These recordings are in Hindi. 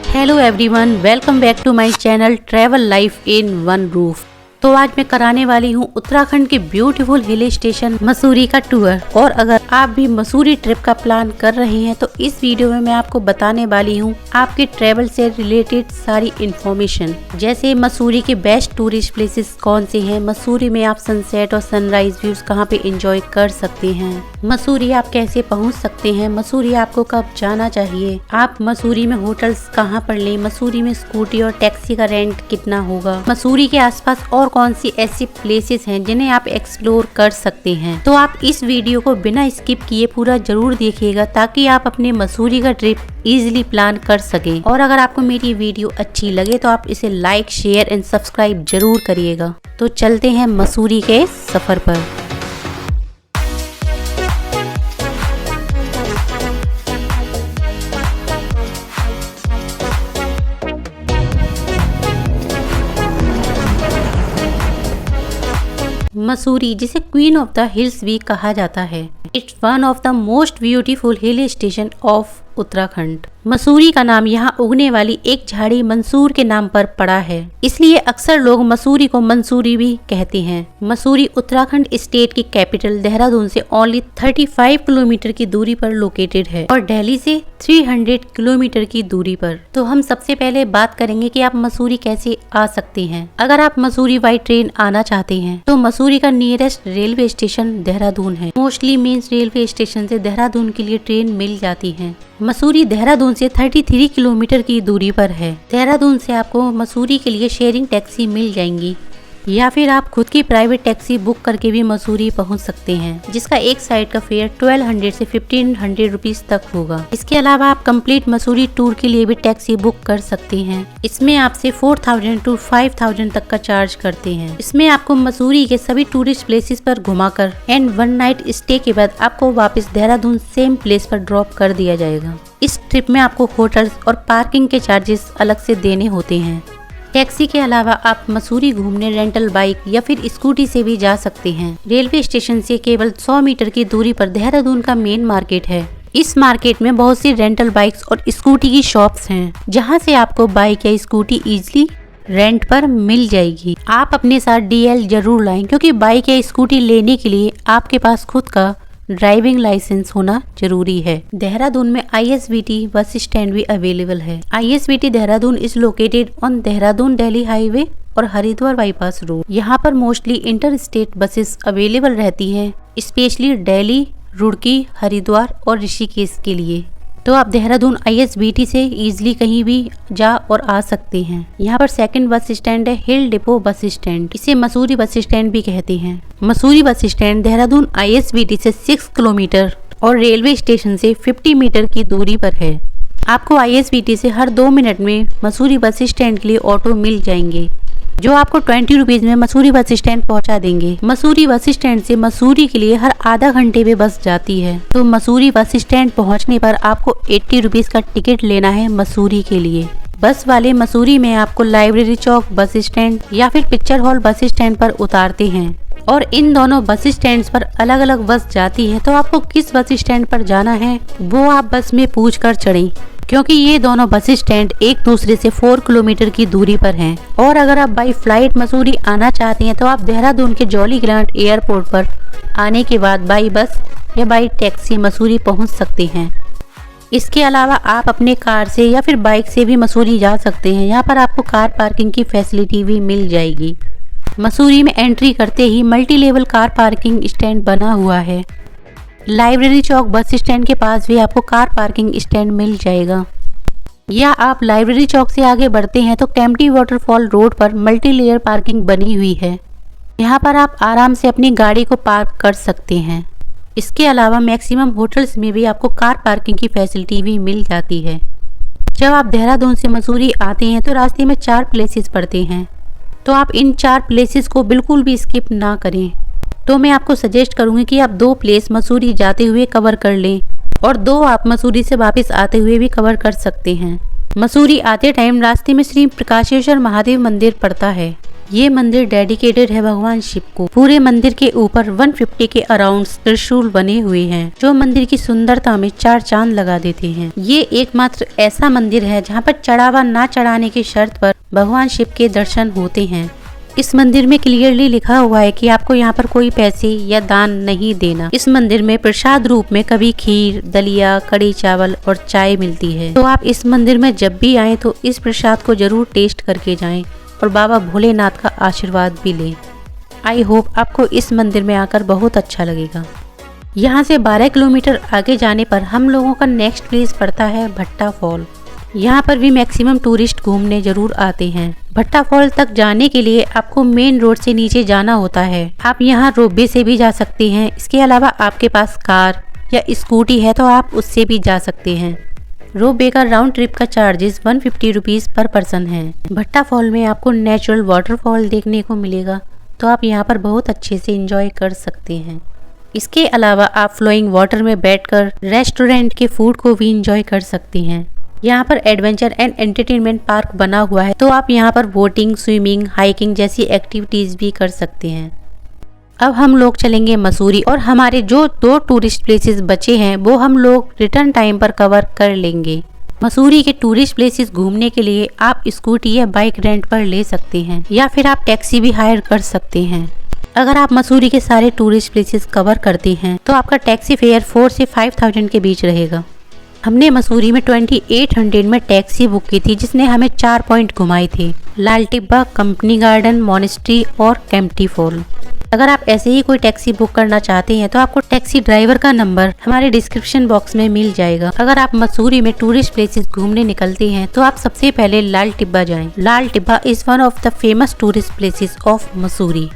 Hello everyone, welcome back to my channel travel life in one roof. तो आज मैं कराने वाली हूँ उत्तराखंड के ब्यूटीफुल हिल स्टेशन मसूरी का टूर। और अगर आप भी मसूरी ट्रिप का प्लान कर रहे हैं तो इस वीडियो में मैं आपको बताने वाली हूँ आपके ट्रैवल से रिलेटेड सारी इन्फॉर्मेशन, जैसे मसूरी के बेस्ट टूरिस्ट प्लेसेस कौन से हैं, मसूरी में आप सनसेट और सनराइज व्यूज कहाँ पे एंजॉय कर सकते हैं, मसूरी आप कैसे पहुँच सकते हैं, मसूरी आपको कब जाना चाहिए, आप मसूरी में होटल्स कहाँ पर लें, मसूरी में स्कूटी और टैक्सी का रेंट कितना होगा, मसूरी के आसपास और कौन सी ऐसी प्लेसेस हैं जिन्हें आप एक्सप्लोर कर सकते हैं। तो आप इस वीडियो को बिना स्किप किए पूरा जरूर देखिएगा ताकि आप अपने मसूरी का ट्रिप इजीली प्लान कर सकें। और अगर आपको मेरी वीडियो अच्छी लगे तो आप इसे लाइक, शेयर एंड सब्सक्राइब जरूर करिएगा। तो चलते हैं मसूरी के सफर पर। मसूरी, जिसे क्वीन ऑफ द हिल्स भी कहा जाता है, it's one of the most beautiful hill station of Uttarakhand. Mussoorie का नाम यहाँ उगने वाली एक झाड़ी मंसूर के नाम पर पड़ा है, इसलिए अक्सर लोग मसूरी को मंसूरी भी कहते हैं। मसूरी उत्तराखंड स्टेट की कैपिटल देहरादून से ओनली 35 किलोमीटर की दूरी पर लोकेटेड है और दिल्ली से 300 किलोमीटर की दूरी पर। तो हम सबसे पहले बात करेंगे कि आप मसूरी कैसे आ सकते हैं। अगर आप मसूरी बाई ट्रेन आना चाहते हैं तो मसूरी का नियरेस्ट रेलवे स्टेशन देहरादून है। मोस्टली मेंस रेलवे स्टेशन से देहरादून के लिए ट्रेन मिल जाती है। मसूरी देहरादून से 33 किलोमीटर की दूरी पर है। देहरादून से आपको मसूरी के लिए शेयरिंग टैक्सी मिल जाएंगी या फिर आप खुद की प्राइवेट टैक्सी बुक करके भी मसूरी पहुंच सकते हैं, जिसका एक साइड का फेयर 1200 से 1500 रुपीज तक होगा। इसके अलावा आप कंप्लीट मसूरी टूर के लिए भी टैक्सी बुक कर सकते हैं। इसमें आपसे 4000 to 5000 तक का चार्ज करते हैं। इसमें आपको मसूरी के सभी टूरिस्ट प्लेसेस पर घुमाकर एंड 1 नाइट स्टे के बाद आपको वापस देहरादून सेम प्लेस पर ड्रॉप कर दिया जाएगा। इस ट्रिप में आपको होटल्स और पार्किंग के चार्जेस अलग से देने होते हैं। टैक्सी के अलावा आप मसूरी घूमने रेंटल बाइक या फिर स्कूटी से भी जा सकते हैं। रेलवे स्टेशन से केवल 100 मीटर की दूरी पर देहरादून का मेन मार्केट है। इस मार्केट में बहुत सी रेंटल बाइक्स और स्कूटी की शॉप्स हैं, जहां से आपको बाइक या स्कूटी इजीली रेंट पर मिल जाएगी। आप अपने साथ DL जरूर लाएं, क्योंकि बाइक या स्कूटी लेने के लिए आपके पास खुद का ड्राइविंग लाइसेंस होना जरूरी है। देहरादून में ISBT बस स्टैंड भी अवेलेबल है। ISBT Dehradun is located on Dehradun Delhi highway और हरिद्वार बाईपास रोड। यहाँ पर mostly inter state buses available रहती हैं, स्पेशली दिल्ली, रुड़की, हरिद्वार और ऋषिकेश के लिए। तो आप देहरादून ISBT से इजीली कहीं भी जा और आ सकते हैं। यहाँ पर सेकंड बस स्टैंड है हिल डिपो बस स्टैंड। इसे मसूरी बस स्टैंड भी कहते हैं। Mussoorie bus stand Dehradun ISBT से 6 किलोमीटर और रेलवे स्टेशन से 50 मीटर की दूरी पर है। आपको ISBT से हर 2 मिनट में मसूरी बस स्टैंड के लिए ऑटो मिल जाएंगे, जो आपको 20 रुपीज में मसूरी बस स्टैंड पहुंचा देंगे। मसूरी बस स्टैंड से मसूरी के लिए हर आधा घंटे में बस जाती है। तो मसूरी बस स्टैंड पहुंचने पर आपको 80 रुपीज का टिकट लेना है मसूरी के लिए। बस वाले मसूरी में आपको लाइब्रेरी चौक बस स्टैंड या फिर पिक्चर हॉल बस स्टैंड पर उतारते हैं और इन दोनों बस स्टैंड पर अलग अलग बस जाती है। तो आपको किस बस स्टैंड पर जाना है वो आप बस में पूछ कर चढ़ें, क्योंकि ये दोनों बस स्टैंड एक दूसरे से 4 किलोमीटर की दूरी पर हैं। और अगर आप बाई फ्लाइट मसूरी आना चाहते हैं तो आप देहरादून के जॉली ग्रांट एयरपोर्ट पर आने के बाद बाई बस या बाई टैक्सी मसूरी पहुंच सकते हैं। इसके अलावा आप अपने कार से या फिर बाइक से भी मसूरी जा सकते हैं। यहाँ पर आपको कार पार्किंग की फैसिलिटी भी मिल जाएगी। मसूरी में एंट्री करते ही multi level car parking stand बना हुआ है। लाइब्रेरी चौक बस स्टैंड के पास भी आपको कार पार्किंग स्टैंड मिल जाएगा। या आप लाइब्रेरी चौक से आगे बढ़ते हैं तो कैंपटी वाटरफॉल रोड पर मल्टी लेयर पार्किंग बनी हुई है। यहाँ पर आप आराम से अपनी गाड़ी को पार्क कर सकते हैं। इसके अलावा मैक्सिमम होटल्स में भी आपको कार पार्किंग की फैसिलिटी भी मिल जाती है। जब आप देहरादून से मसूरी आते हैं तो रास्ते में 4 प्लेसेस पड़ते हैं, तो आप इन 4 प्लेसेस को बिल्कुल भी स्किप ना करें। तो मैं आपको सजेस्ट करूंगी कि आप 2 प्लेस मसूरी जाते हुए कवर कर लें और 2 आप मसूरी से वापस आते हुए भी कवर कर सकते हैं। मसूरी आते टाइम रास्ते में श्री प्रकाशेश्वर महादेव मंदिर पड़ता है ये मंदिर डेडिकेटेड है भगवान शिव को। पूरे मंदिर के ऊपर 150 के अराउंड त्रिशूल बने हुए हैं, जो मंदिर की सुंदरता में 4 चांद लगा देते हैं। ये एकमात्र ऐसा मंदिर है जहाँ पर चढ़ावा ना चढ़ाने की शर्त पर भगवान शिव के दर्शन होते हैं। इस मंदिर में क्लियरली लिखा हुआ है कि आपको यहाँ पर कोई पैसे या दान नहीं देना। इस मंदिर में प्रसाद रूप में कभी खीर, दलिया, कड़ी चावल और चाय मिलती है। तो आप इस मंदिर में जब भी आए तो इस प्रसाद को जरूर टेस्ट करके जाएं और बाबा भोलेनाथ का आशीर्वाद भी लें। आई होप आपको इस मंदिर में आकर बहुत अच्छा लगेगा। यहाँ से 12 किलोमीटर आगे जाने पर हम लोगों का नेक्स्ट प्लेस पड़ता है भट्टा फॉल। यहाँ पर भी मैक्सिमम टूरिस्ट घूमने जरूर आते हैं। भट्टा फॉल तक जाने के लिए आपको मेन रोड से नीचे जाना होता है। आप यहाँ रोपवे से भी जा सकते हैं। इसके अलावा आपके पास कार या स्कूटी है तो आप उससे भी जा सकते हैं। रोपवे का राउंड ट्रिप का चार्जेस 150 रुपीज़ पर पर्सन है। भट्टा फॉल में आपको नेचुरल वाटरफॉल देखने को मिलेगा, तो आप यहाँ पर बहुत अच्छे से एंजॉय कर सकते हैं। इसके अलावा आप फ्लोइंग वाटर में बैठकर रेस्टोरेंट के फूड को भी एंजॉय कर सकते हैं। यहाँ पर एडवेंचर एंड एंटरटेनमेंट पार्क बना हुआ है, तो आप यहाँ पर बोटिंग, स्विमिंग, हाइकिंग जैसी एक्टिविटीज भी कर सकते हैं। अब हम लोग चलेंगे मसूरी और हमारे जो 2 टूरिस्ट प्लेसेस बचे हैं वो हम लोग रिटर्न टाइम पर कवर कर लेंगे। मसूरी के टूरिस्ट प्लेसेस घूमने के लिए आप स्कूटी या बाइक रेंट पर ले सकते हैं या फिर आप टैक्सी भी हायर कर सकते हैं। अगर आप मसूरी के सारे टूरिस्ट प्लेसेस कवर करते हैं तो आपका टैक्सी फेयर 4 से 5,000 के बीच रहेगा। हमने मसूरी में 2800 में टैक्सी बुक की थी, जिसने हमें 4 पॉइंट घुमाए थे, लाल टिब्बा, कंपनी गार्डन, मॉनेस्ट्री और केम्प्टी फॉल। अगर आप ऐसे ही कोई टैक्सी बुक करना चाहते हैं तो आपको टैक्सी ड्राइवर का नंबर हमारे डिस्क्रिप्शन बॉक्स में मिल जाएगा। अगर आप मसूरी में टूरिस्ट प्लेसेस घूमने निकलते हैं तो आप सबसे पहले लाल टिब्बा जाएं। Lal Tibba is one of the famous tourist places of Mussoorie.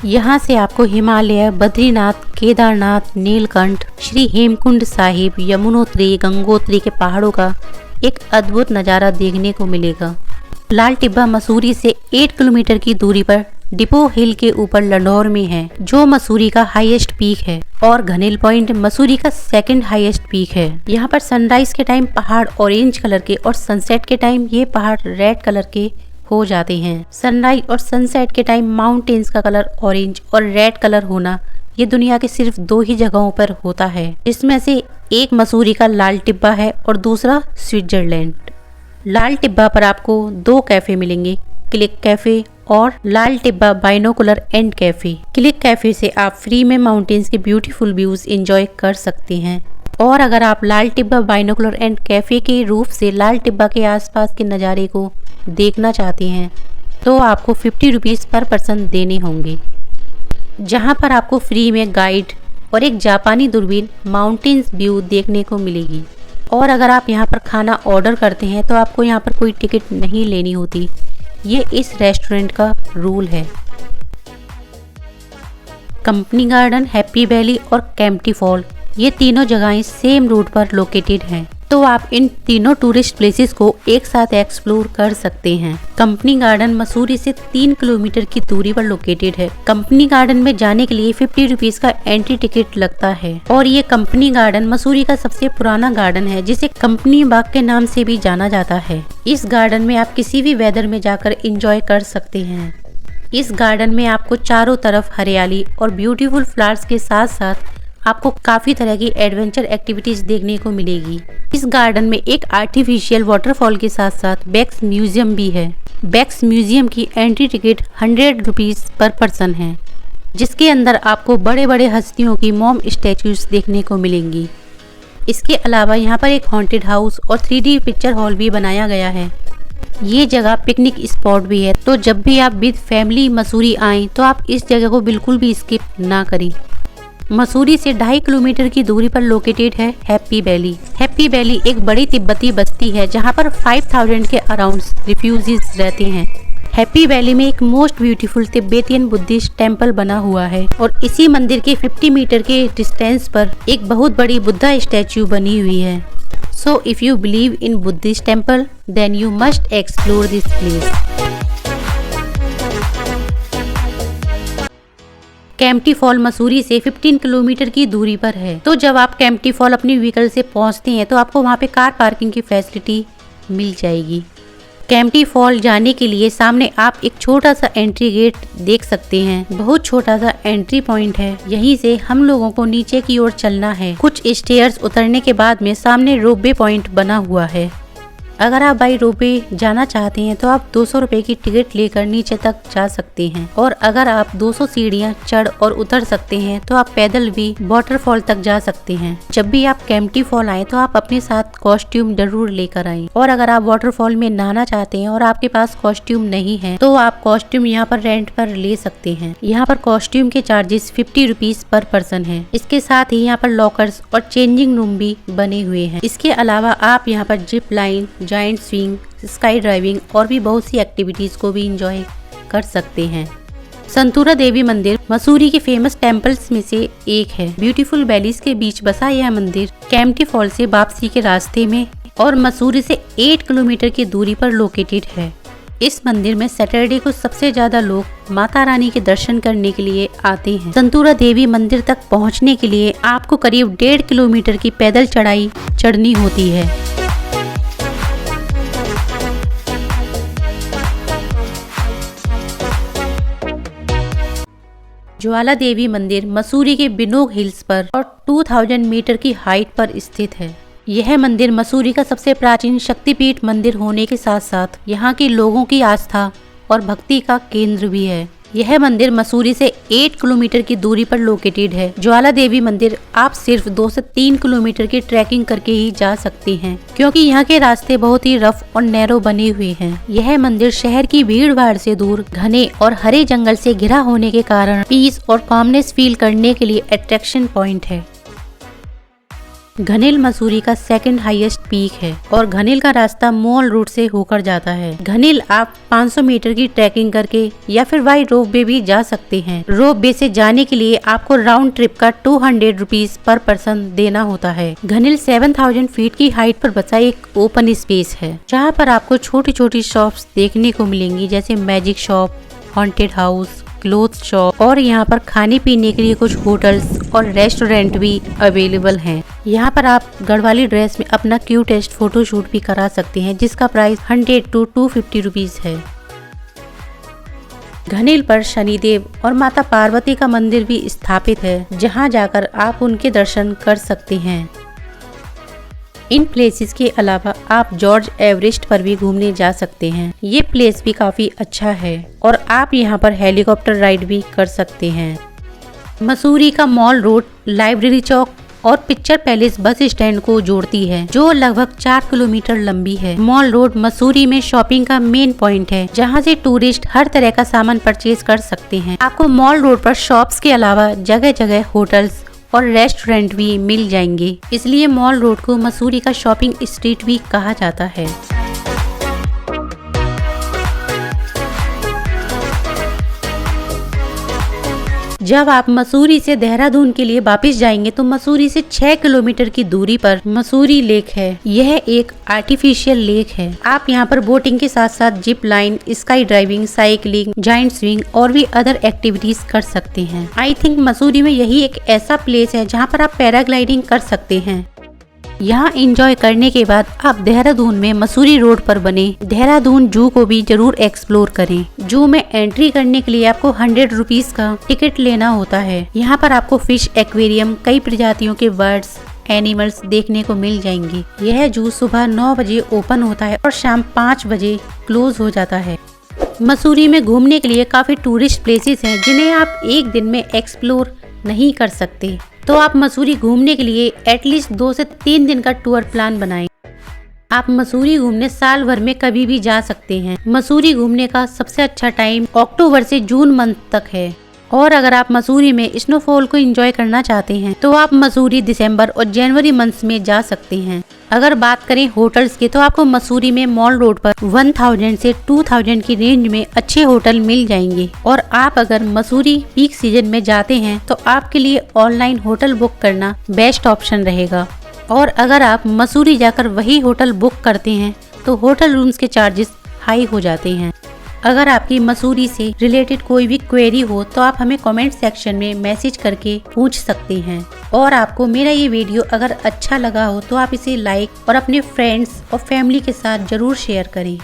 यहाँ से आपको हिमालय, बद्रीनाथ, केदारनाथ, नीलकंठ, श्री हेमकुंड साहिब, यमुनोत्री, गंगोत्री के पहाड़ों का एक अद्भुत नज़ारा देखने को मिलेगा। लाल टिब्बा मसूरी से 8 किलोमीटर की दूरी पर डिपो हिल के ऊपर लंढौर में है, जो मसूरी का हाईएस्ट पीक है, और घनेल पॉइंट मसूरी का 2nd हाईएस्ट पीक है। यहाँ पर सनराइज के टाइम पहाड़ ऑरेंज कलर के और सनसेट के टाइम ये पहाड़ रेड कलर के हो जाते हैं। सनराइज और सनसेट के टाइम माउंटेन्स का कलर ऑरेंज और रेड कलर होना ये दुनिया के सिर्फ 2 ही जगहों पर होता है, जिसमें से एक मसूरी का लाल टिब्बा है और दूसरा स्विट्जरलैंड। लाल टिब्बा पर आपको 2 कैफे मिलेंगे, क्लिक कैफे और Lal Tibba binocular and cafe. Click cafe से आप फ्री में माउंटेन्स के ब्यूटीफुल व्यूज एंजॉय कर सकते हैं, और अगर आप लाल टिब्बा बाइनोकुलर एंड कैफे के रूफ से लाल टिब्बा के आसपास के नज़ारे को देखना चाहते हैं तो आपको 50 रुपीज़ पर पर्सन देने होंगे, जहां पर आपको फ्री में गाइड और एक जापानी दूरबीन माउंटेन्स व्यू देखने को मिलेगी। और अगर आप यहां पर खाना ऑर्डर करते हैं तो आपको यहां पर कोई टिकट नहीं लेनी होती। ये इस रेस्टोरेंट का रूल है। कंपनी गार्डन, हैप्पी वैली और केम्प्टी फॉल ये तीनों जगहें सेम रूट पर लोकेटेड हैं, तो आप इन तीनों टूरिस्ट प्लेसेस को एक साथ एक्सप्लोर कर सकते हैं। कंपनी गार्डन मसूरी से 3 किलोमीटर की दूरी पर लोकेटेड है। कंपनी गार्डन में जाने के लिए 50 रुपीज़ का एंट्री टिकट लगता है, और ये कंपनी गार्डन मसूरी का सबसे पुराना गार्डन है, जिसे कंपनी बाग के नाम से भी जाना जाता है। इस गार्डन में आप किसी भी वेदर में जाकर एंजॉय कर सकते हैं। इस गार्डन में आपको चारों तरफ हरियाली और ब्यूटीफुल फ्लावर्स के साथ साथ आपको काफी तरह की एडवेंचर एक्टिविटीज देखने को मिलेगी। इस गार्डन में एक आर्टिफिशियल वाटरफॉल के साथ साथ बैक्स म्यूजियम भी है। बैक्स म्यूजियम की एंट्री टिकट 100 रुपीज़ पर पर्सन है, जिसके अंदर आपको बड़े बड़े हस्तियों की मोम स्टैचूज देखने को मिलेंगी। इसके अलावा यहाँ पर एक हॉन्टेड हाउस और 3D पिक्चर हॉल भी बनाया गया है। ये जगह पिकनिक स्पॉट भी है, तो जब भी आप विद फैमिली मसूरी आएँ तो आप इस जगह को बिल्कुल भी स्किप ना करें। मसूरी से 2.5 किलोमीटर की दूरी पर लोकेटेड है हैप्पी वैली। हैप्पी वैली एक बड़ी तिब्बती बस्ती है जहां पर 5000 के अराउंड रिफ्यूजीज रहते हैं। हैप्पी वैली में एक most beautiful Tibetan Buddhist temple बना हुआ है, और इसी मंदिर के 50 मीटर के डिस्टेंस पर एक बहुत बड़ी बुद्धा स्टैचू बनी हुई है। So if you believe in Buddhist temple then you must explore this place. Kempty fall Mussoorie से 15 किलोमीटर की दूरी पर है, तो जब आप केम्प्टी फॉल अपनी व्हीकल से पहुंचते हैं तो आपको वहां पे कार पार्किंग की फैसिलिटी मिल जाएगी। केम्प्टी फॉल जाने के लिए सामने आप एक छोटा सा एंट्री गेट देख सकते हैं। बहुत छोटा सा एंट्री पॉइंट है। यहीं से हम लोगों को नीचे की ओर चलना है। कुछ स्टेयर्स उतरने के बाद में सामने रोपवे पॉइंट बना हुआ है। अगर आप बाई रोपवे जाना चाहते हैं तो आप 200 रुपए की टिकट लेकर नीचे तक जा सकते हैं और अगर आप 200 सीढ़ियां चढ़ और उतर सकते हैं तो आप पैदल भी वाटरफॉल तक जा सकते हैं। जब भी आप केम्प्टी फॉल आए तो आप अपने साथ कॉस्ट्यूम जरूर लेकर आएं और अगर आप वाटरफॉल में नहाना चाहते हैं और आपके पास कॉस्ट्यूम नहीं है तो आप कॉस्ट्यूम यहाँ पर रेंट पर ले सकते हैं। यहाँ पर कॉस्ट्यूम के चार्जेस 50 रुपीज पर पर्सन है। इसके साथ ही यहाँ पर लॉकर्स और चेंजिंग रूम भी बने हुए हैं। इसके अलावा आप यहाँ पर zip line, giant swing, sky driving और भी बहुत सी एक्टिविटीज को भी एंजॉय कर सकते हैं। संतूरा देवी मंदिर मसूरी के फेमस टेम्पल्स में से एक है। ब्यूटीफुल वैलीज के बीच बसा यह मंदिर केम्प्टी फॉल से वापसी के रास्ते में और मसूरी से 8 किलोमीटर की दूरी पर लोकेटेड है। इस मंदिर में सैटरडे को सबसे ज्यादा लोग माता रानी के दर्शन करने के लिए आते हैं। संतूरा देवी मंदिर तक पहुंचने के लिए आपको करीब 1.5 किलोमीटर की पैदल चढ़ाई चढ़नी होती है। ज्वाला देवी मंदिर मसूरी के बिनोग हिल्स पर और 2000 मीटर की हाइट पर स्थित है। यह मंदिर मसूरी का सबसे प्राचीन शक्तिपीठ मंदिर होने के साथ साथ यहाँ के लोगों की आस्था और भक्ति का केंद्र भी है। यह मंदिर मसूरी से 8 किलोमीटर की दूरी पर लोकेटेड है। ज्वाला देवी मंदिर आप सिर्फ 2 से 3 किलोमीटर की ट्रैकिंग करके ही जा सकते हैं क्योंकि यहाँ के रास्ते बहुत ही रफ और नैरो बने हुए हैं। यह मंदिर शहर की भीड़ भाड़ से दूर घने और हरे जंगल से घिरा होने के कारण पीस और कामनेस फील करने के लिए अट्रैक्शन पॉइंट है। घनिल मसूरी का सेकंड हाईएस्ट पीक है और घनिल का रास्ता मॉल रूट से होकर जाता है। घनिल आप 500 मीटर की ट्रैकिंग करके या फिर बाई रोप वे भी जा सकते हैं। रोप वे से जाने के लिए आपको राउंड ट्रिप का 200 रुपीज पर पर्सन देना होता है। घनिल 7000 फीट की हाइट पर बसा एक ओपन स्पेस है जहाँ पर आपको छोटी छोटी शॉप्स देखने को मिलेंगी जैसे magic shop, haunted house, cloth shop और यहाँ पर खाने पीने के लिए कुछ होटल्स और रेस्टोरेंट भी अवेलेबल हैं। यहाँ पर आप गढ़वाली ड्रेस में अपना क्यूटेस्ट फोटोशूट भी करा सकते हैं जिसका प्राइस 100 to 250 रुपीज है। घनिल पर शनिदेव और माता पार्वती का मंदिर भी स्थापित है जहाँ जाकर आप उनके दर्शन कर सकते हैं। इन प्लेसेस के अलावा आप जॉर्ज एवरेस्ट पर भी घूमने जा सकते हैं। ये प्लेस भी काफी अच्छा है और आप यहाँ पर हेलीकॉप्टर राइड भी कर सकते हैं। मसूरी का मॉल रोड लाइब्रेरी चौक और पिक्चर पैलेस बस स्टैंड को जोड़ती है जो लगभग 4 किलोमीटर लंबी है। मॉल रोड मसूरी में शॉपिंग का मेन पॉइंट है जहाँ से टूरिस्ट हर तरह का सामान परचेज कर सकते हैं। आपको मॉल रोड पर शॉप्स के अलावा जगह जगह होटल्स और रेस्टोरेंट भी मिल जाएंगे, इसलिए मॉल रोड को मसूरी का शॉपिंग स्ट्रीट भी कहा जाता है। जब आप मसूरी से देहरादून के लिए वापस जाएंगे तो मसूरी से 6 किलोमीटर की दूरी पर मसूरी लेक है। यह एक आर्टिफिशियल लेक है। आप यहां पर बोटिंग के साथ साथ zip line, sky driving, cycling, giant swing और भी अदर एक्टिविटीज कर सकते हैं। आई थिंक मसूरी में यही एक ऐसा प्लेस है जहां पर आप पैराग्लाइडिंग कर सकते हैं। यहाँ एंजॉय करने के बाद आप देहरादून में मसूरी रोड पर बने देहरादून जू को भी जरूर एक्सप्लोर करें। जू में एंट्री करने के लिए आपको 100 रुपीज का टिकट लेना होता है। यहाँ पर आपको फिश एक्वेरियम, कई प्रजातियों के बर्ड्स, एनिमल्स देखने को मिल जाएंगे। यह जू सुबह 9 बजे ओपन होता है और शाम 5 बजे क्लोज हो जाता है। मसूरी में घूमने के लिए काफी टूरिस्ट प्लेसेस हैं जिन्हें आप एक दिन में एक्सप्लोर नहीं कर सकते, तो आप मसूरी घूमने के लिए एटलीस्ट 2 से 3 दिन का टूर प्लान बनाएं। आप मसूरी घूमने साल भर में कभी भी जा सकते हैं। मसूरी घूमने का सबसे अच्छा टाइम अक्टूबर से जून मंथ तक है और अगर आप मसूरी में स्नोफॉल को एंजॉय करना चाहते हैं तो आप मसूरी दिसंबर और जनवरी मंथ्स में जा सकते हैं। अगर बात करें होटल्स की तो आपको मसूरी में मॉल रोड पर 1000 से 2000 की रेंज में अच्छे होटल मिल जाएंगे और आप अगर मसूरी पीक सीजन में जाते हैं तो आपके लिए ऑनलाइन होटल बुक करना बेस्ट ऑप्शन रहेगा। और अगर आप मसूरी जाकर वही होटल बुक करते हैं तो होटल रूम्स के चार्जेस हाई हो जाते हैं। अगर आपकी मसूरी से रिलेटेड कोई भी क्वेरी हो तो आप हमें कमेंट सेक्शन में मैसेज करके पूछ सकते हैं। और आपको मेरा ये वीडियो अगर अच्छा लगा हो तो आप इसे लाइक और अपने फ्रेंड्स और फैमिली के साथ जरूर शेयर करें।